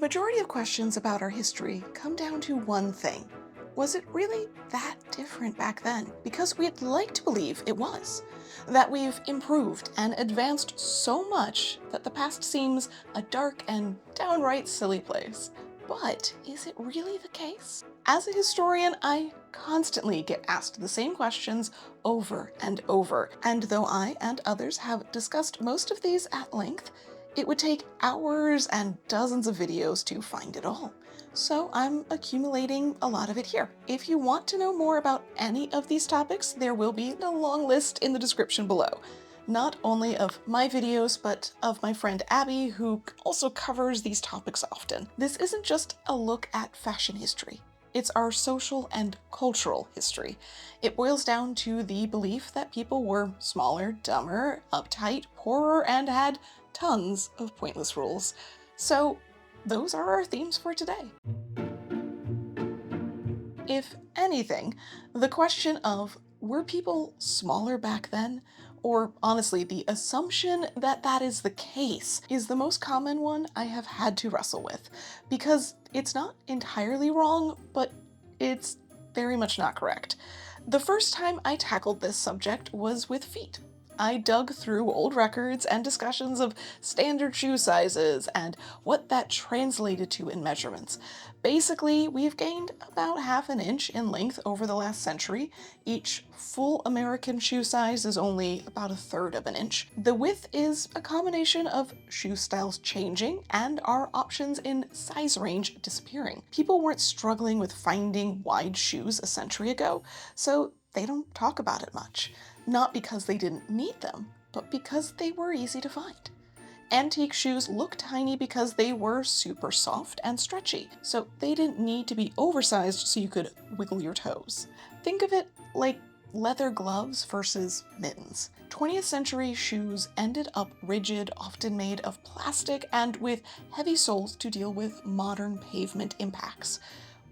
Majority of questions about our history come down to one thing. Was it really that different back then? Because we'd like to believe it was. That we've improved and advanced so much that the past seems a dark and downright silly place. But is it really the case? As a historian, I constantly get asked the same questions over and over, and though I and others have discussed most of these at length, it would take hours and dozens of videos to find it all. So I'm accumulating a lot of it here. If you want to know more about any of these topics, there will be a long list in the description below. Not only of my videos, but of my friend Abby, who also covers these topics often. This isn't just a look at fashion history. It's our social and cultural history. It boils down to the belief that people were smaller, dumber, uptight, poorer, and had tons of pointless rules. So those are our themes for today. If anything, the question of were people smaller back then, or honestly the assumption that that is the case, is the most common one I have had to wrestle with, because it's not entirely wrong, but it's very much not correct. The first time I tackled this subject was with feet. I dug through old records and discussions of standard shoe sizes and what that translated to in measurements. Basically, we've gained about half an inch in length over the last century. Each full American shoe size is only about a third of an inch. The width is a combination of shoe styles changing and our options in size range disappearing. People weren't struggling with finding wide shoes a century ago, so they don't talk about it much. Not because they didn't need them, but because they were easy to find. Antique shoes look tiny because they were super soft and stretchy, so they didn't need to be oversized so you could wiggle your toes. Think of it like leather gloves versus mittens. 20th century shoes ended up rigid, often made of plastic, and with heavy soles to deal with modern pavement impacts.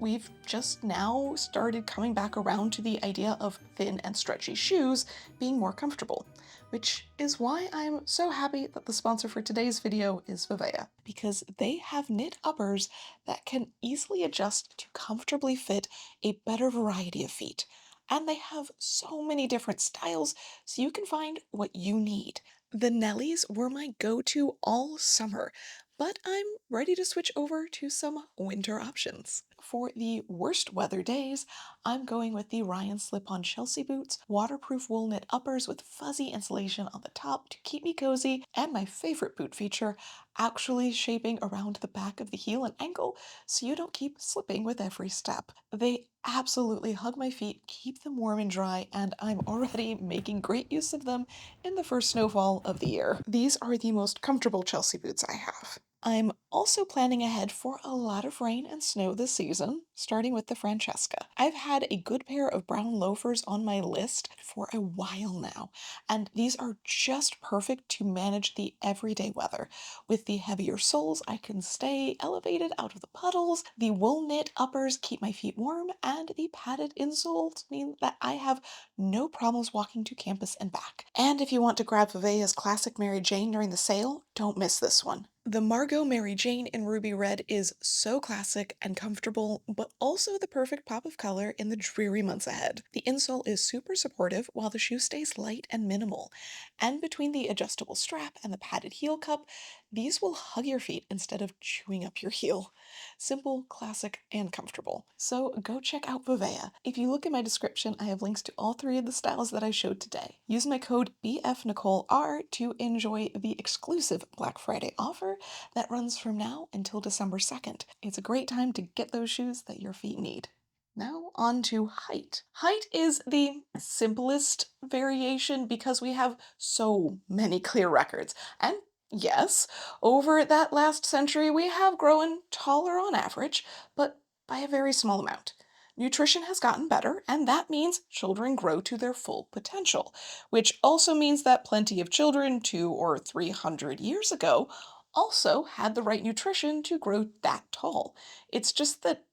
We've just now started coming back around to the idea of thin and stretchy shoes being more comfortable, which is why I'm so happy that the sponsor for today's video is Vivea, because they have knit uppers that can easily adjust to comfortably fit a better variety of feet. And they have so many different styles, so you can find what you need. The Nellies were my go-to all summer, but I'm ready to switch over to some winter options. For the worst weather days, I'm going with the Ryan slip-on Chelsea boots, waterproof wool knit uppers with fuzzy insulation on the top to keep me cozy, and my favorite boot feature, actually shaping around the back of the heel and ankle so you don't keep slipping with every step. They absolutely hug my feet, keep them warm and dry, and I'm already making great use of them in the first snowfall of the year. These are the most comfortable Chelsea boots I have. I'm also planning ahead for a lot of rain and snow this season, starting with the Francesca. I've had a good pair of brown loafers on my list for a while now, and these are just perfect to manage the everyday weather. With the heavier soles, I can stay elevated out of the puddles, the wool knit uppers keep my feet warm, and the padded insoles mean that I have no problems walking to campus and back. And if you want to grab Vivea's classic Mary Jane during the sale, don't miss this one. The Margot Mary Jane in ruby red is so classic and comfortable, but also the perfect pop of color in the dreary months ahead. The insole is super supportive while the shoe stays light and minimal. And between the adjustable strap and the padded heel cup, these will hug your feet instead of chewing up your heel. Simple, classic, and comfortable. So go check out Vivea. If you look in my description, I have links to all three of the styles that I showed today. Use my code BFNicoleR to enjoy the exclusive Black Friday offer that runs from now until December 2nd. It's a great time to get those shoes that your feet need. Now on to height. Height is the simplest variation because we have so many clear records. And yes, over that last century we have grown taller on average, but by a very small amount. Nutrition has gotten better, and that means children grow to their full potential, which also means that plenty of children 200 or 300 years ago also had the right nutrition to grow that tall. It's just that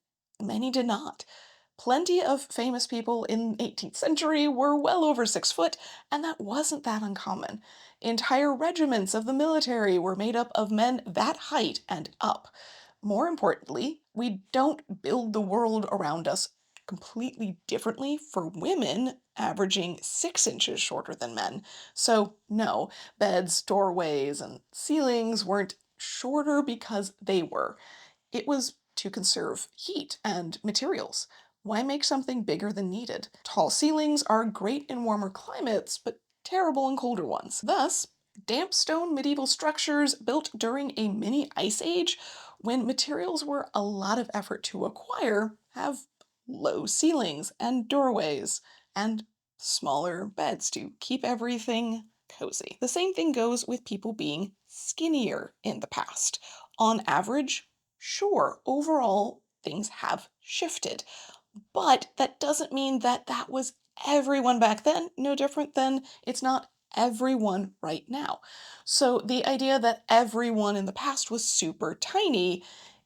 many did not. Plenty of famous people in the 18th century were well over 6 foot, and that wasn't that uncommon. Entire regiments of the military were made up of men that height and up. more importantly, we don't build the world around us completely differently for women averaging 6 inches shorter than men. So, no, beds, doorways, and ceilings weren't shorter because they were. It was to conserve heat and materials. Why make something bigger than needed? Tall ceilings are great in warmer climates, but terrible in colder ones. Thus, damp stone medieval structures built during a mini ice age, when materials were a lot of effort to acquire, have low ceilings and doorways and smaller beds to keep everything cozy. The same thing goes with people being skinnier in the past. On average, sure, overall, things have shifted. But that doesn't mean that that was everyone back then, no different than it's not everyone right now. So the idea that everyone in the past was super tiny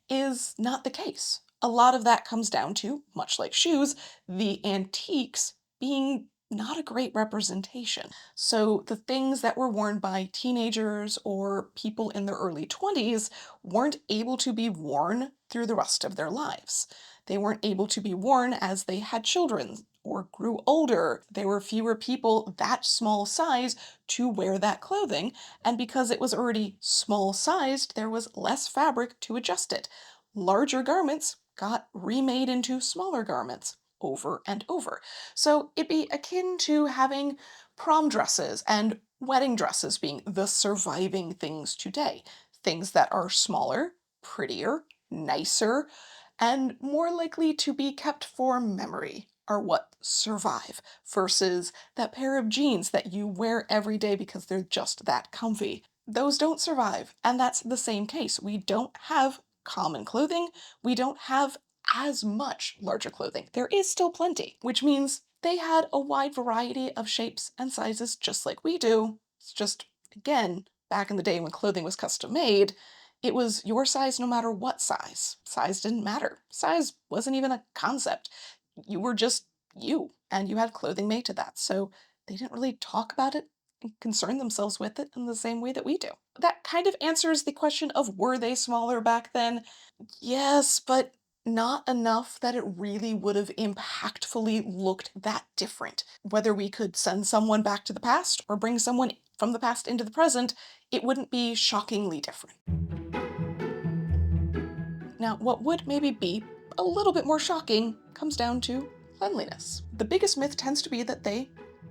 is not the case. A lot of that comes down to, much like shoes, the antiques being not a great representation. So the things that were worn by teenagers or people in their early 20s weren't able to be worn through the rest of their lives. They weren't able to be worn as they had children or grew older. There were fewer people that small size to wear that clothing, and because it was already small sized, there was less fabric to adjust it. Larger garments got remade into smaller garments over and over. So it'd be akin to having prom dresses and wedding dresses being the surviving things today. Things that are smaller, prettier, nicer, and more likely to be kept for memory are what survive, versus that pair of jeans that you wear every day because they're just that comfy. Those don't survive, and that's the same case. We don't have common clothing, we don't have as much larger clothing. There is still plenty, which means they had a wide variety of shapes and sizes just like we do. It's just, again, back in the day when clothing was custom made, it was your size no matter what size. Size didn't matter. Size wasn't even a concept. You were just you, and you had clothing made to that. So they didn't really talk about it and concern themselves with it in the same way that we do. That kind of answers the question of were they smaller back then? Yes, but not enough that it really would have impactfully looked that different. Whether we could send someone back to the past or bring someone from the past into the present, it wouldn't be shockingly different. Now, what would maybe be a little bit more shocking comes down to cleanliness. The biggest myth tends to be that they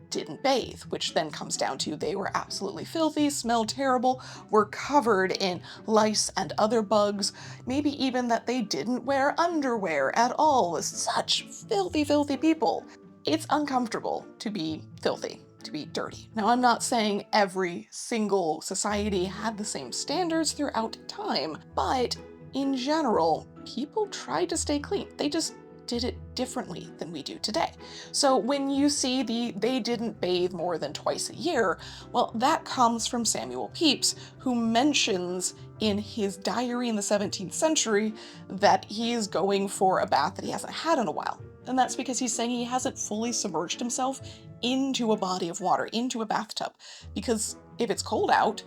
didn't bathe, which then comes down to they were absolutely filthy, smelled terrible, were covered in lice and other bugs, maybe even that they didn't wear underwear at all. Such filthy, filthy people. It's uncomfortable to be filthy, to be dirty. Now, I'm not saying every single society had the same standards throughout time, but in general, people tried to stay clean. They just did it differently than we do today. So when you see they didn't bathe more than twice a year, well, that comes from Samuel Pepys, who mentions in his diary in the 17th century that he is going for a bath that he hasn't had in a while. And that's because he's saying he hasn't fully submerged himself into a body of water, into a bathtub. Because if it's cold out,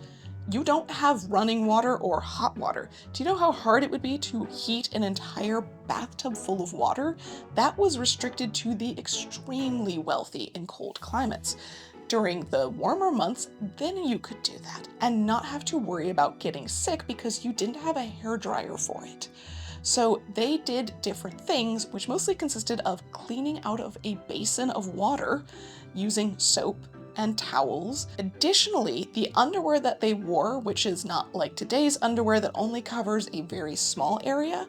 you don't have running water or hot water. Do you know how hard it would be to heat an entire bathtub full of water? That was restricted to the extremely wealthy in cold climates. During the warmer months, then you could do that and not have to worry about getting sick because you didn't have a hairdryer for it. So they did different things, which mostly consisted of cleaning out of a basin of water using soap and towels. Additionally, the underwear that they wore, which is not like today's underwear that only covers a very small area,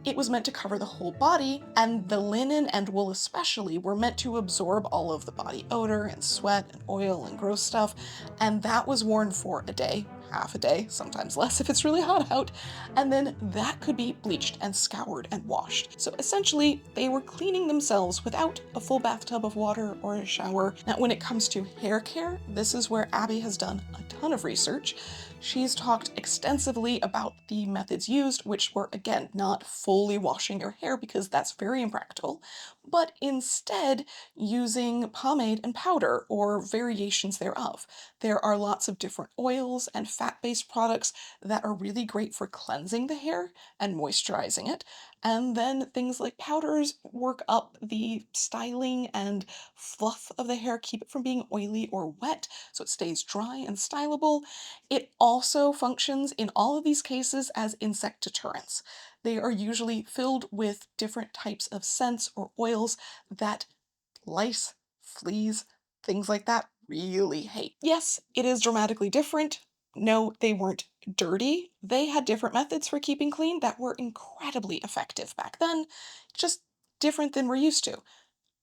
it was meant to cover the whole body, and the linen and wool especially were meant to absorb all of the body odor and sweat and oil and gross stuff, and that was worn for a day, half a day, sometimes less if it's really hot out, and then that could be bleached and scoured and washed. So essentially, they were cleaning themselves without a full bathtub of water or a shower. Now, when it comes to hair care, this is where Abby has done a ton of research. She's talked extensively about the methods used, which were, again, not fully washing your hair because that's very impractical, but instead using pomade and powder or variations thereof. There are lots of different oils and fat-based products that are really great for cleansing the hair and moisturizing it. And then things like powders work up the styling and fluff of the hair, keep it from being oily or wet so it stays dry and stylable. It also functions in all of these cases as insect deterrents. They are usually filled with different types of scents or oils that lice, fleas, things like that really hate. Yes, it is dramatically different. No, they weren't dirty. They had different methods for keeping clean that were incredibly effective back then, just different than we're used to.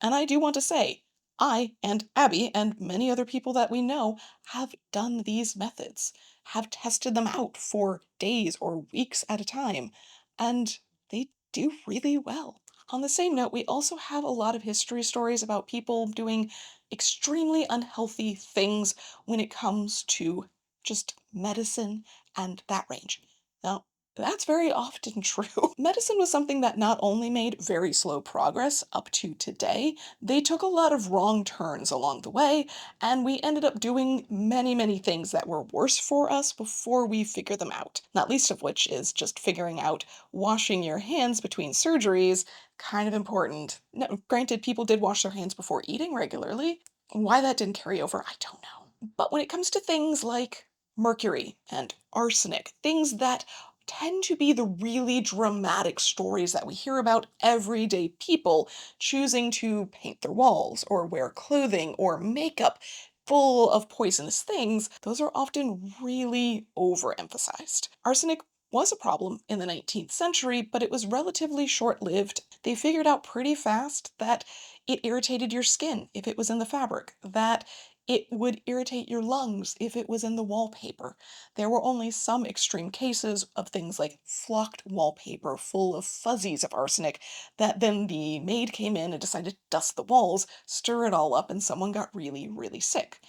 And I do want to say, I and Abby and many other people that we know have done these methods, have tested them out for days or weeks at a time, and they do really well. On the same note, we also have a lot of history stories about people doing extremely unhealthy things when it comes to just medicine and that range. Now, that's very often true. Medicine was something that not only made very slow progress up to today, they took a lot of wrong turns along the way, and we ended up doing many, many things that were worse for us before we figured them out. Not least of which is just figuring out washing your hands between surgeries, kind of important. No, granted, people did wash their hands before eating regularly. Why that didn't carry over, I don't know. But when it comes to things like mercury and arsenic, things that tend to be the really dramatic stories that we hear about everyday people choosing to paint their walls or wear clothing or makeup full of poisonous things, those are often really overemphasized. Arsenic was a problem in the 19th century, but it was relatively short lived. They figured out pretty fast that it irritated your skin if it was in the fabric, that it would irritate your lungs if it was in the wallpaper. There were only some extreme cases of things like flocked wallpaper full of fuzzies of arsenic that then the maid came in and decided to dust the walls, stir it all up, and someone got really, really sick.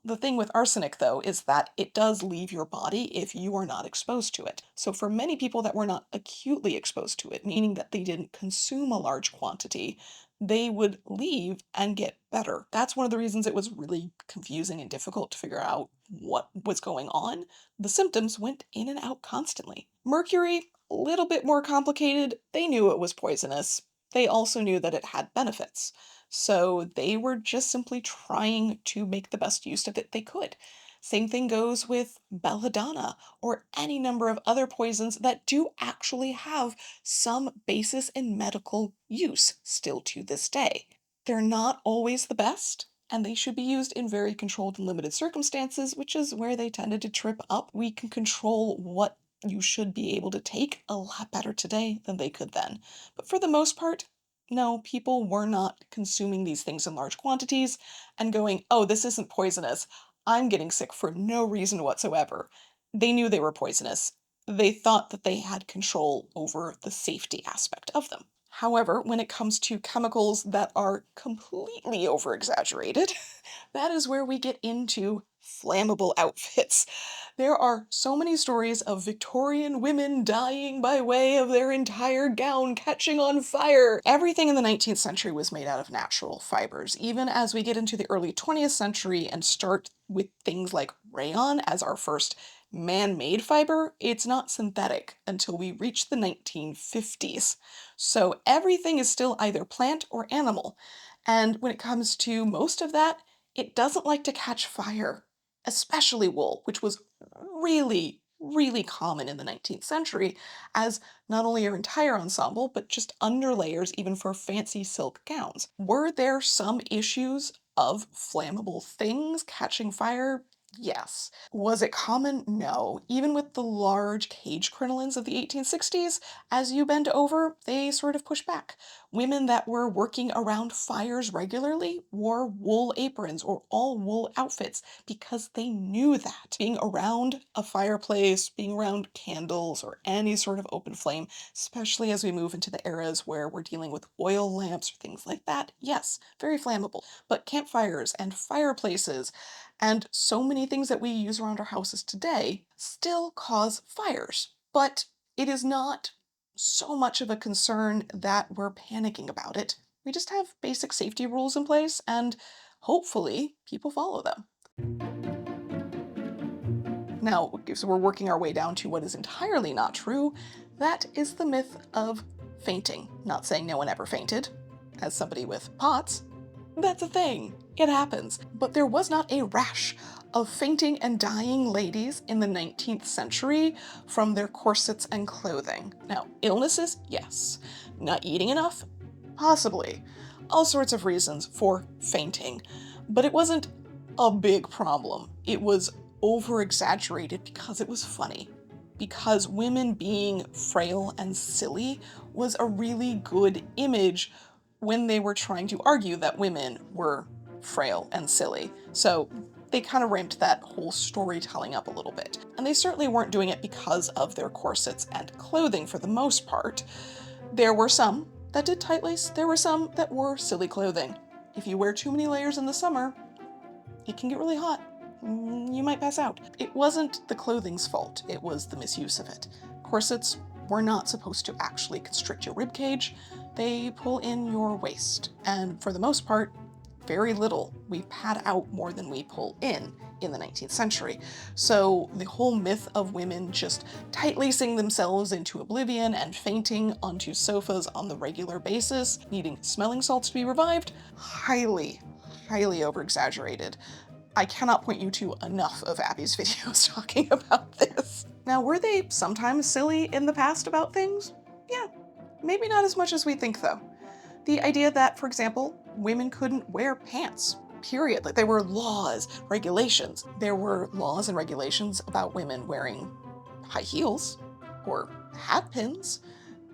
The thing with arsenic, though, is that it does leave your body if you are not exposed to it. So for many people that were not acutely exposed to it, meaning that they didn't consume a large quantity, they would leave and get better. That's one of the reasons it was really confusing and difficult to figure out what was going on. The symptoms went in and out constantly. Mercury, a little bit more complicated. They knew it was poisonous. They also knew that it had benefits. So they were just simply trying to make the best use of it they could. Same thing goes with belladonna or any number of other poisons that do actually have some basis in medical use still to this day. They're not always the best, and they should be used in very controlled and limited circumstances, which is where they tended to trip up. We can control what you should be able to take a lot better today than they could then. But for the most part, no, people were not consuming these things in large quantities and going, oh, this isn't poisonous. I'm getting sick for no reason whatsoever. They knew they were poisonous. They thought that they had control over the safety aspect of them. However, when it comes to chemicals that are completely over-exaggerated, that is where we get into flammable outfits. There are so many stories of Victorian women dying by way of their entire gown catching on fire. Everything in the 19th century was made out of natural fibers. Even as we get into the early 20th century and start with things like rayon as our first man-made fiber, it's not synthetic until we reach the 1950s. So everything is still either plant or animal. And when it comes to most of that, it doesn't like to catch fire, especially wool, which was really, really common in the 19th century as not only your entire ensemble, but just underlayers even for fancy silk gowns. Were there some issues of flammable things catching fire? Yes. Was it common? No. Even with the large cage crinolines of the 1860s, as you bend over, they sort of push back. Women that were working around fires regularly wore wool aprons or all wool outfits because they knew that. Being around a fireplace, being around candles, or any sort of open flame, especially as we move into the eras where we're dealing with oil lamps or things like that, yes, very flammable. But campfires and fireplaces, And so many things that we use around our houses today still cause fires. But it is not so much of a concern that we're panicking about it. We just have basic safety rules in place, and hopefully people follow them. Now, so we're working our way down to what is entirely not true. That is the myth of fainting. Not saying no one ever fainted. As somebody with POTS, that's a thing. It happens. But there was not a rash of fainting and dying ladies in the 19th century from their corsets and clothing. Now, illnesses? Yes. Not eating enough? Possibly. All sorts of reasons for fainting. But it wasn't a big problem. It was over-exaggerated because it was funny. Because women being frail and silly was a really good image when they were trying to argue that women were frail and silly. So they kind of ramped that whole storytelling up a little bit. And they certainly weren't doing it because of their corsets and clothing for the most part. There were some that did tight lace, there were some that wore silly clothing. If you wear too many layers in the summer, it can get really hot. You might pass out. It wasn't the clothing's fault, it was the misuse of it. Corsets were not supposed to actually constrict your ribcage, they pull in your waist. And for the most part, very little. We pad out more than we pull in the 19th century. So the whole myth of women just tight-lacing themselves into oblivion and fainting onto sofas on the regular basis, needing smelling salts to be revived, highly over-exaggerated. I cannot point you to enough of Abby's videos talking about this. Now, were they sometimes silly in the past about things? Yeah, maybe not as much as we think though. The idea that, for example, women couldn't wear pants, period. Like, there were laws, regulations. There were laws and regulations about women wearing high heels or hat pins.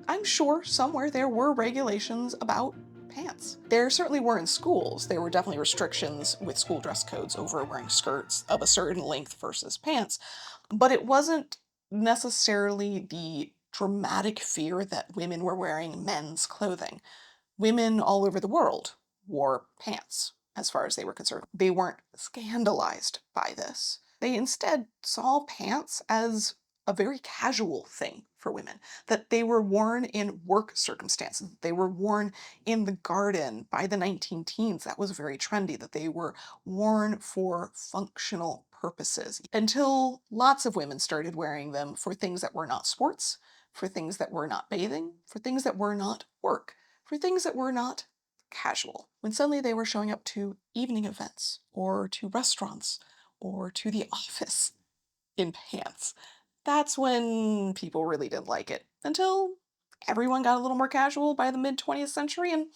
I'm sure somewhere there were regulations about pants. There certainly were in schools. There were definitely restrictions with school dress codes over wearing skirts of a certain length versus pants, but it wasn't necessarily the dramatic fear that women were wearing men's clothing. Women all over the world wore pants, as far as they were concerned. They weren't scandalized by this. They instead saw pants as a very casual thing for women, that they were worn in work circumstances, they were worn in the garden. By the 19 teens, that was very trendy, that they were worn for functional purposes, until lots of women started wearing them for things that were not sports, for things that were not bathing, for things that were not work, for things that were not casual. When suddenly they were showing up to evening events, or to restaurants, or to the office in pants. That's when people really didn't like it, until everyone got a little more casual by the mid-20th century, and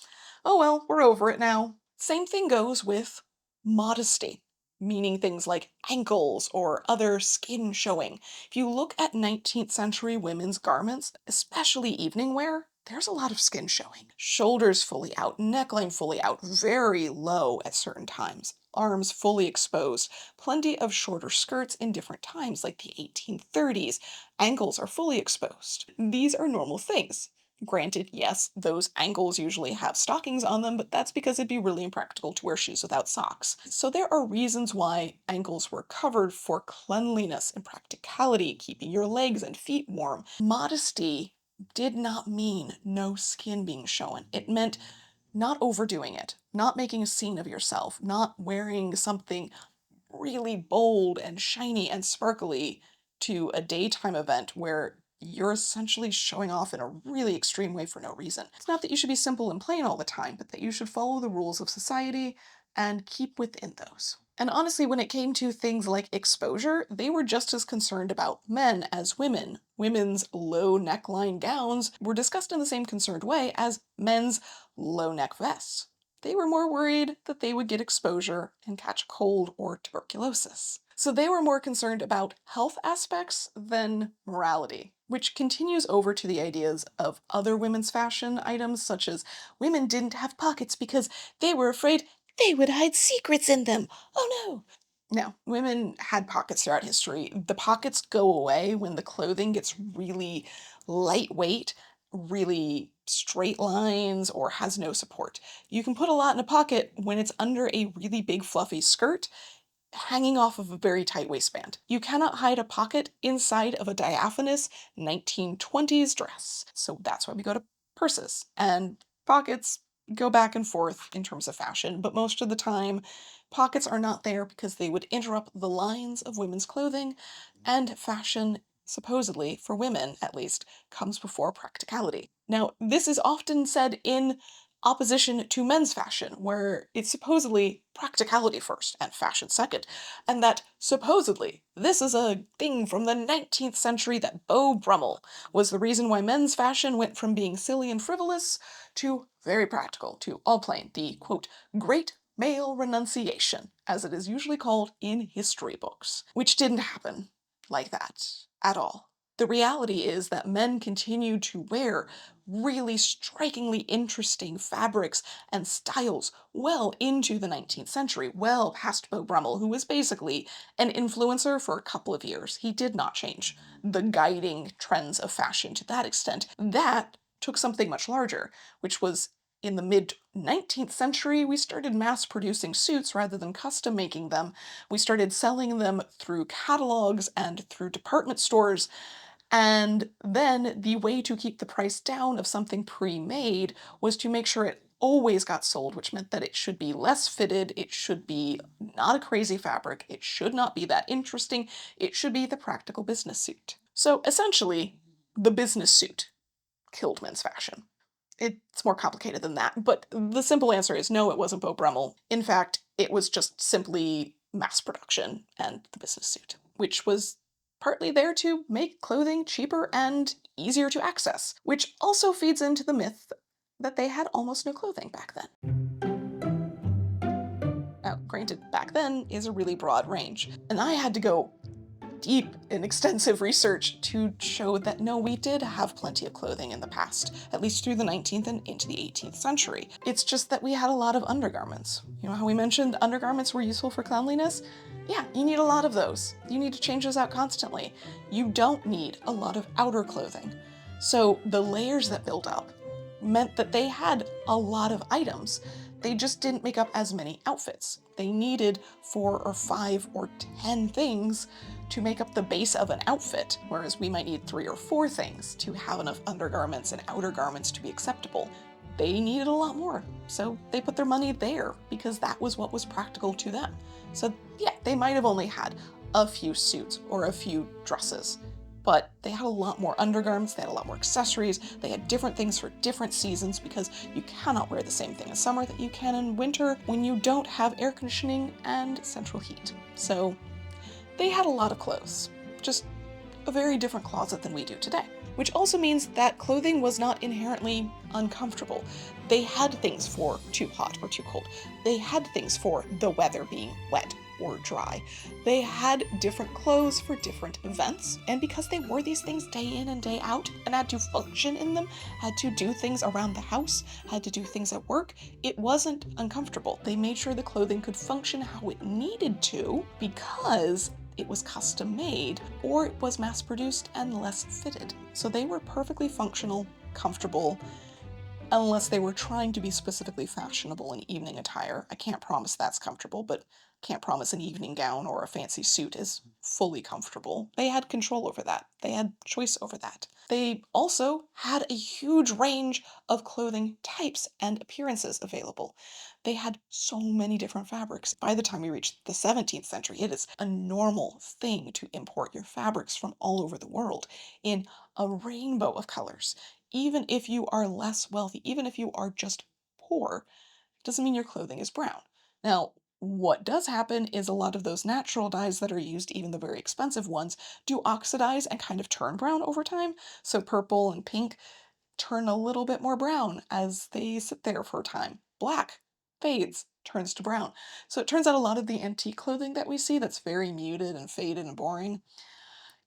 oh well, we're over it now. Same thing goes with modesty, meaning things like ankles or other skin showing. If you look at 19th century women's garments, especially evening wear, there's a lot of skin showing. Shoulders fully out, neckline fully out, very low at certain times, arms fully exposed, plenty of shorter skirts in different times, like the 1830s. Ankles are fully exposed. These are normal things. Granted, yes, those ankles usually have stockings on them, but that's because it'd be really impractical to wear shoes without socks. So there are reasons why ankles were covered for cleanliness and practicality, keeping your legs and feet warm. Modesty did not mean no skin being shown. It meant not overdoing it, not making a scene of yourself, not wearing something really bold and shiny and sparkly to a daytime event where you're essentially showing off in a really extreme way for no reason. It's not that you should be simple and plain all the time, but that you should follow the rules of society and keep within those. And honestly, when it came to things like exposure, they were just as concerned about men as women. Women's low neckline gowns were discussed in the same concerned way as men's low neck vests. They were more worried that they would get exposure and catch a cold or tuberculosis. So they were more concerned about health aspects than morality, which continues over to the ideas of other women's fashion items, such as women didn't have pockets because they were afraid they would hide secrets in them. Oh no! No, women had pockets throughout history. The pockets go away when the clothing gets really lightweight, really straight lines, or has no support. You can put a lot in a pocket when it's under a really big fluffy skirt. hanging off of a very tight waistband. You cannot hide a pocket inside of a diaphanous 1920s dress. So that's why we go to purses. And pockets go back and forth in terms of fashion, but most of the time, pockets are not there because they would interrupt the lines of women's clothing, and fashion, supposedly, for women at least, comes before practicality. Now, this is often said in opposition to men's fashion, where it's supposedly practicality first and fashion second, and that supposedly this is a thing from the 19th century that Beau Brummel was the reason why men's fashion went from being silly and frivolous to very practical, to all plain, the quote, great male renunciation, as it is usually called in history books, which didn't happen like that at all. The reality is that men continued to wear really strikingly interesting fabrics and styles well into the 19th century, well past Beau Brummel, who was basically an influencer for a couple of years. He did not change the guiding trends of fashion to that extent. That took something much larger, which was in the mid 19th century, we started mass producing suits rather than custom making them. We started selling them through catalogs and through department stores, and then the way to keep the price down of something pre-made was to make sure it always got sold, which meant that it should be less fitted, it should be not a crazy fabric, it should not be that interesting, it should be the practical business suit. So essentially, the business suit killed men's fashion. It's more complicated than that, but the simple answer is no, it wasn't Beau Brummel. In fact, it was just simply mass production and the business suit, which was partly there to make clothing cheaper and easier to access, which also feeds into the myth that they had almost no clothing back then. Now, granted, back then is a really broad range, and I had to go deep and extensive research to show that no, we did have plenty of clothing in the past, at least through the 19th and into the 18th century. It's just that we had a lot of undergarments. You know how we mentioned undergarments were useful for cleanliness? Yeah, you need a lot of those. You need to change those out constantly. You don't need a lot of outer clothing. So the layers that build up meant that they had a lot of items. They just didn't make up as many outfits. They needed 4 or 5 or 10 things to make up the base of an outfit, whereas we might need 3 or 4 things to have enough undergarments and outer garments to be acceptable. They needed a lot more, so they put their money there because that was what was practical to them. So yeah, they might have only had a few suits or a few dresses, but they had a lot more undergarments, they had a lot more accessories, they had different things for different seasons because you cannot wear the same thing in summer that you can in winter when you don't have air conditioning and central heat. So they had a lot of clothes, just a very different closet than we do today. Which also means that clothing was not inherently uncomfortable. They had things for too hot or too cold. They had things for the weather being wet or dry. They had different clothes for different events, and because they wore these things day in and day out and had to function in them, had to do things around the house, had to do things at work, it wasn't uncomfortable. They made sure the clothing could function how it needed to because it was custom made, or it was mass produced and less fitted. So they were perfectly functional, comfortable, unless they were trying to be specifically fashionable in evening attire. I can't promise that's comfortable, but can't promise an evening gown or a fancy suit is fully comfortable. They had control over that. They had choice over that. They also had a huge range of clothing types and appearances available. They had so many different fabrics. By the time we reached the 17th century, it is a normal thing to import your fabrics from all over the world in a rainbow of colors. Even if you are less wealthy, even if you are just poor, doesn't mean your clothing is brown. Now, what does happen is a lot of those natural dyes that are used, even the very expensive ones, do oxidize and kind of turn brown over time. So purple and pink turn a little bit more brown as they sit there for a time. Black fades, turns to brown. So it turns out a lot of the antique clothing that we see that's very muted and faded and boring,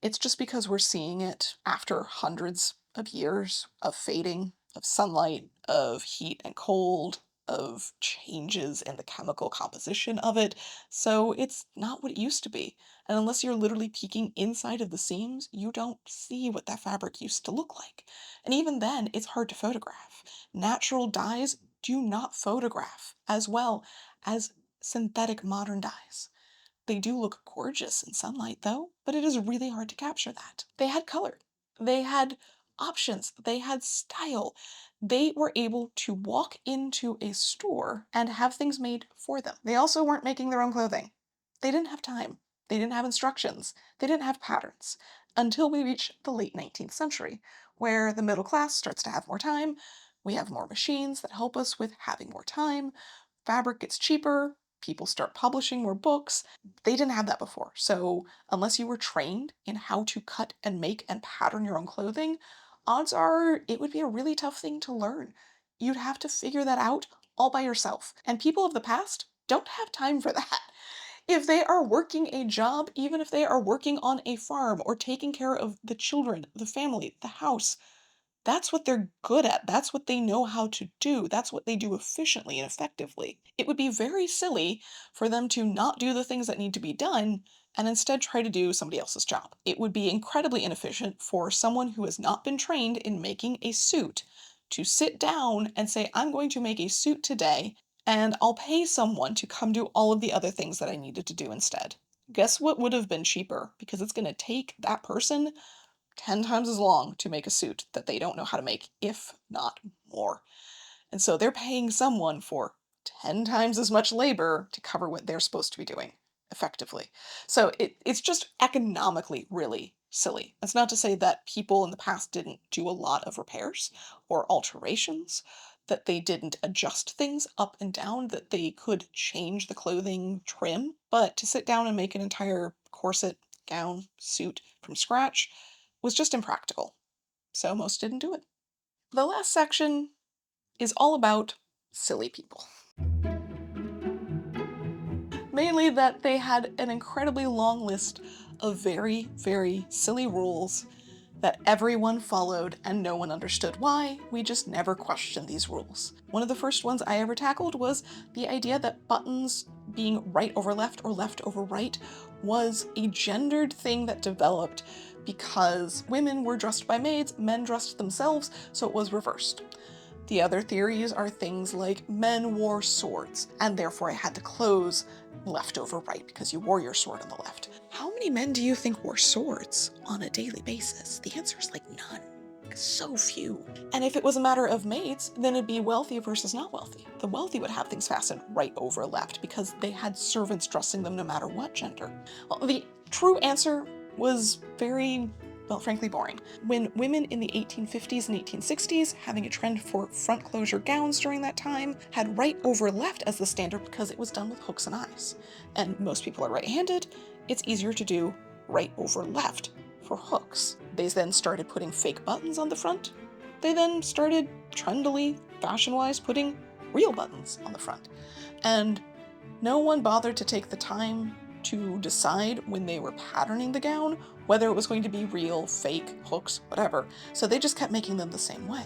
it's just because we're seeing it after hundreds of years of fading, of sunlight, of heat and cold, of changes in the chemical composition of it. So it's not what it used to be. And unless you're literally peeking inside of the seams, you don't see what that fabric used to look like. And even then, it's hard to photograph. Natural dyes do not photograph as well as synthetic modern dyes. They do look gorgeous in sunlight though, but it is really hard to capture that. They had color. They had options. They had style. They were able to walk into a store and have things made for them. They also weren't making their own clothing. They didn't have time. They didn't have instructions. They didn't have patterns until we reach the late 19th century, where the middle class starts to have more time. We have more machines that help us with having more time. Fabric gets cheaper. People start publishing more books. They didn't have that before. So, unless you were trained in how to cut and make and pattern your own clothing, odds are it would be a really tough thing to learn. You'd have to figure that out all by yourself. And people of the past don't have time for that. If they are working a job, even if they are working on a farm or taking care of the children, the family, the house, that's what they're good at. That's what they know how to do. That's what they do efficiently and effectively. It would be very silly for them to not do the things that need to be done and instead try to do somebody else's job. It would be incredibly inefficient for someone who has not been trained in making a suit to sit down and say, I'm going to make a suit today and I'll pay someone to come do all of the other things that I needed to do instead. Guess what would have been cheaper? Because it's going to take that person 10 times as long to make a suit that they don't know how to make, if not more. And so they're paying someone for 10 times as much labor to cover what they're supposed to be doing effectively. So it's just economically really silly. That's not to say that people in the past didn't do a lot of repairs or alterations, that they didn't adjust things up and down, that they could change the clothing trim, but to sit down and make an entire corset, gown, suit from scratch was just impractical. So most didn't do it. The last section is all about silly people. Mainly that they had an incredibly long list of very, very silly rules that everyone followed and no one understood why. We just never questioned these rules. One of the first ones I ever tackled was the idea that buttons being right over left or left over right was a gendered thing that developed because women were dressed by maids, men dressed themselves, so it was reversed. The other theories are things like men wore swords, and therefore it had to close left over right because you wore your sword on the left. How many men do you think wore swords on a daily basis? The answer is like none. So few. And if it was a matter of maids, then it'd be wealthy versus not wealthy. The wealthy would have things fastened right over left because they had servants dressing them no matter what gender. Well, the true answer was very, well, frankly boring. When women in the 1850s and 1860s, having a trend for front closure gowns during that time, had right over left as the standard because it was done with hooks and eyes. And most people are right-handed, it's easier to do right over left for hooks. They then started putting fake buttons on the front. They then started trendily, fashion-wise, putting real buttons on the front. And no one bothered to take the time to decide when they were patterning the gown whether it was going to be real, fake, hooks, whatever. So they just kept making them the same way.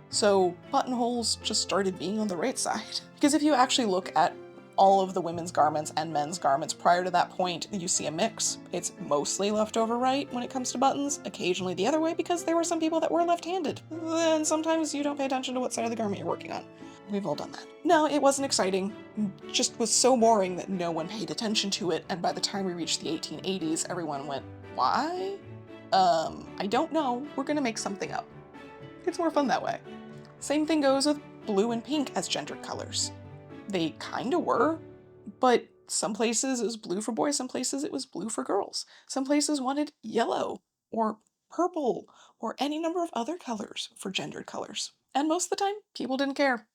So buttonholes just started being on the right side. Because if you actually look at all of the women's garments and men's garments prior to that point, you see a mix. It's mostly left over right when it comes to buttons, occasionally the other way because there were some people that were left-handed. And sometimes you don't pay attention to what side of the garment you're working on. We've all done that. No, it wasn't exciting. It just was so boring that no one paid attention to it, and by the time we reached the 1880s, everyone went, why? I don't know. We're gonna make something up. It's more fun that way. Same thing goes with blue and pink as gendered colors. They kinda were, but some places it was blue for boys, some places it was blue for girls. Some places wanted yellow or purple or any number of other colors for gendered colors. And most of the time, people didn't care.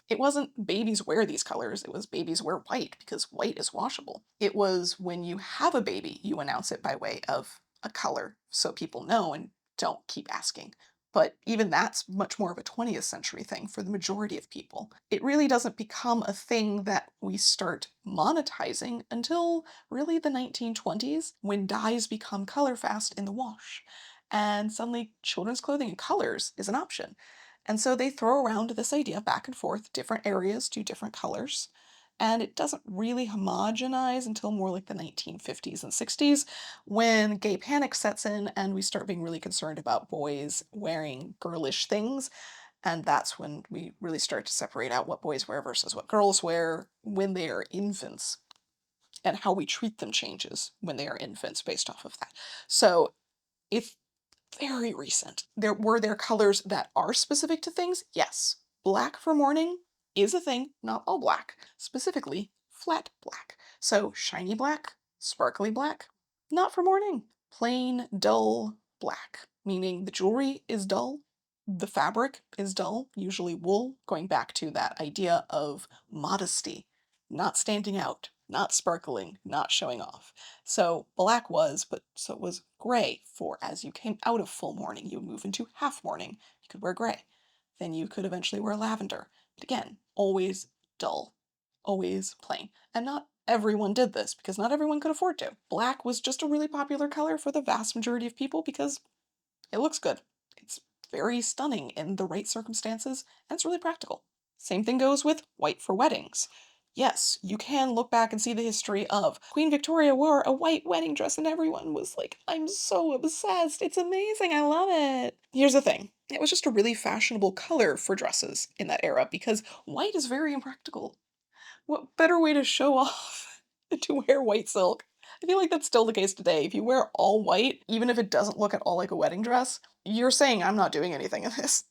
It wasn't babies wear these colors, it was babies wear white because white is washable. It was when you have a baby, you announce it by way of a color so people know and don't keep asking. But even that's much more of a 20th century thing for the majority of people. It really doesn't become a thing that we start monetizing until really the 1920s, when dyes become color fast in the wash. And suddenly children's clothing in colors is an option. And so they throw around this idea back and forth, different areas do different colors. And it doesn't really homogenize until more like the 1950s and 60s, when gay panic sets in and we start being really concerned about boys wearing girlish things. And that's when we really start to separate out what boys wear versus what girls wear when they are infants. and how we treat them changes when they are infants based off of that. So it's very recent. There colors that are specific to things? Yes. Black for mourning is a thing, not all black. Specifically, flat black. So shiny black, sparkly black, not for mourning. Plain, dull black, meaning the jewelry is dull, the fabric is dull, usually wool, going back to that idea of modesty, not standing out, not sparkling, not showing off. So black was, but so was gray for as you came out of full mourning, you would move into half mourning, you could wear gray. Then you could eventually wear lavender. But again, always dull, always plain. And not everyone did this because not everyone could afford to. Black was just a really popular color for the vast majority of people because it looks good. It's very stunning in the right circumstances, and it's really practical. Same thing goes with white for weddings. Yes, you can look back and see the history of Queen Victoria wore a white wedding dress and everyone was like, I'm so obsessed. It's amazing. I love it. Here's the thing. It was just a really fashionable color for dresses in that era because white is very impractical. What better way to show off than to wear white silk? I feel like that's still the case today. If you wear all white, even if it doesn't look at all like a wedding dress, you're saying I'm not doing anything in this.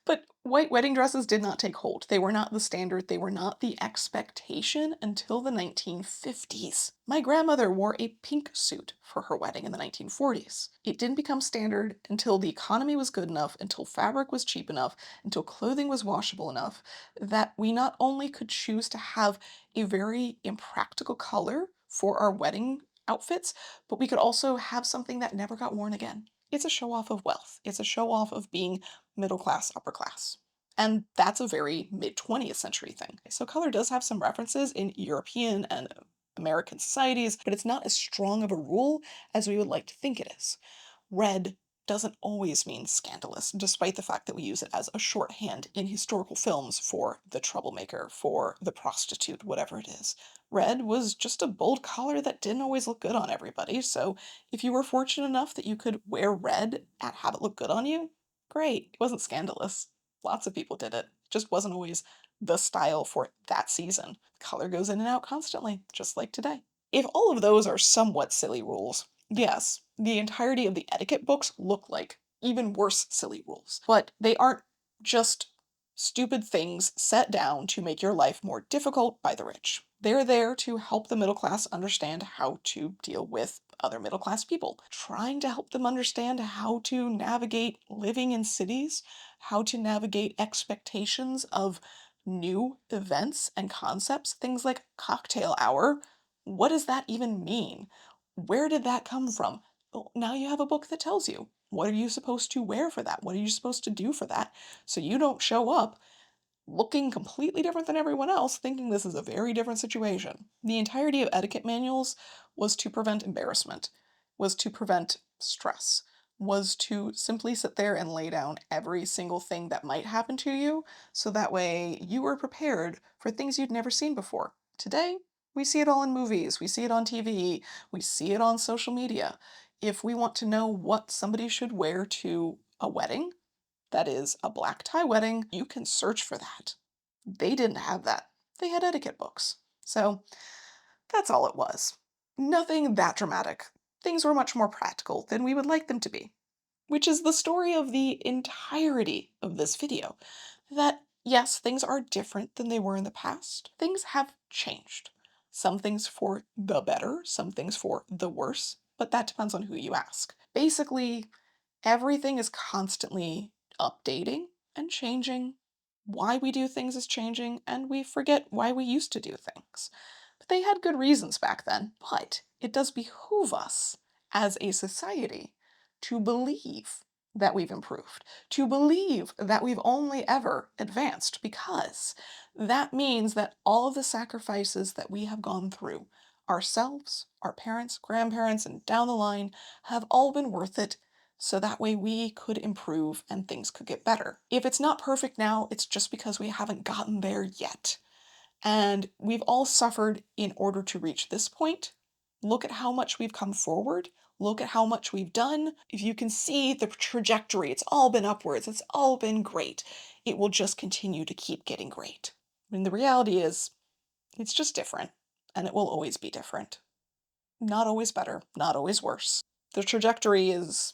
But white wedding dresses did not take hold. They were not the standard, they were not the expectation until the 1950s. My grandmother wore a pink suit for her wedding in the 1940s. It didn't become standard until the economy was good enough, until fabric was cheap enough, until clothing was washable enough, that we not only could choose to have a very impractical color for our wedding outfits, but we could also have something that never got worn again. It's a show off of wealth. It's a show off of being middle class, upper class. And that's a very mid 20th century thing. So color does have some references in European and American societies, but it's not as strong of a rule as we would like to think it is. Red doesn't always mean scandalous, despite the fact that we use it as a shorthand in historical films for the troublemaker, for the prostitute, whatever it is. Red was just a bold color that didn't always look good on everybody, so if you were fortunate enough that you could wear red and have it look good on you, great. It wasn't scandalous. Lots of people did it. Just wasn't always the style for that season. Color goes in and out constantly, just like today. If all of those are somewhat silly rules, yes, the entirety of the etiquette books look like even worse silly rules. But they aren't just stupid things set down to make your life more difficult by the rich. They're there to help the middle class understand how to deal with other middle class people, trying to help them understand how to navigate living in cities, how to navigate expectations of new events and concepts, things like cocktail hour. What does that even mean? Where did that come from? Well, now you have a book that tells you. What are you supposed to wear for that? What are you supposed to do for that? So you don't show up looking completely different than everyone else, thinking this is a very different situation. The entirety of etiquette manuals was to prevent embarrassment, was to prevent stress, was to simply sit there and lay down every single thing that might happen to you, so that way you were prepared for things you'd never seen before. Today, we see it all in movies, we see it on TV, we see it on social media. If we want to know what somebody should wear to a wedding, that is a black tie wedding, you can search for that. They didn't have that. They had etiquette books. So that's all it was. Nothing that dramatic. Things were much more practical than we would like them to be. Which is the story of the entirety of this video. That, yes, things are different than they were in the past. Things have changed. Some things for the better, some things for the worse, but that depends on who you ask. Basically, everything is constantly updating and changing. Why we do things is changing, and we forget why we used to do things. But they had good reasons back then. But it does behoove us as a society to believe that we've improved, to believe that we've only ever advanced, because that means that all of the sacrifices that we have gone through, ourselves, our parents, grandparents, and down the line, have all been worth it, so that way we could improve and things could get better. If it's not perfect now, it's just because we haven't gotten there yet. And we've all suffered in order to reach this point. Look at how much we've come forward. Look at how much we've done. If you can see the trajectory, it's all been upwards. It's all been great. It will just continue to keep getting great. I mean, the reality is, it's just different. and it will always be different. Not always better, not always worse. The trajectory is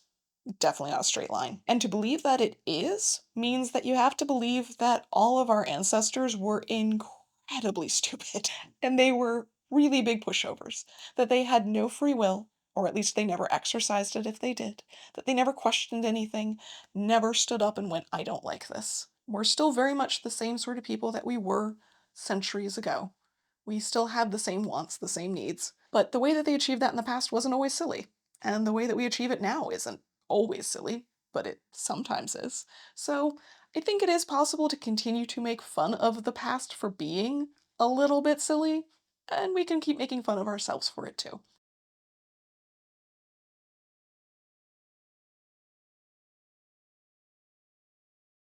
definitely not a straight line. And to believe that it is means that you have to believe that all of our ancestors were incredibly stupid and they were really big pushovers, that they had no free will, or at least they never exercised it if they did, that they never questioned anything, never stood up and went, I don't like this. We're still very much the same sort of people that we were centuries ago. We still have the same wants, the same needs, but the way that they achieved that in the past wasn't always silly. And the way that we achieve it now isn't always silly, but it sometimes is. So I think it is possible to continue to make fun of the past for being a little bit silly, and we can keep making fun of ourselves for it too.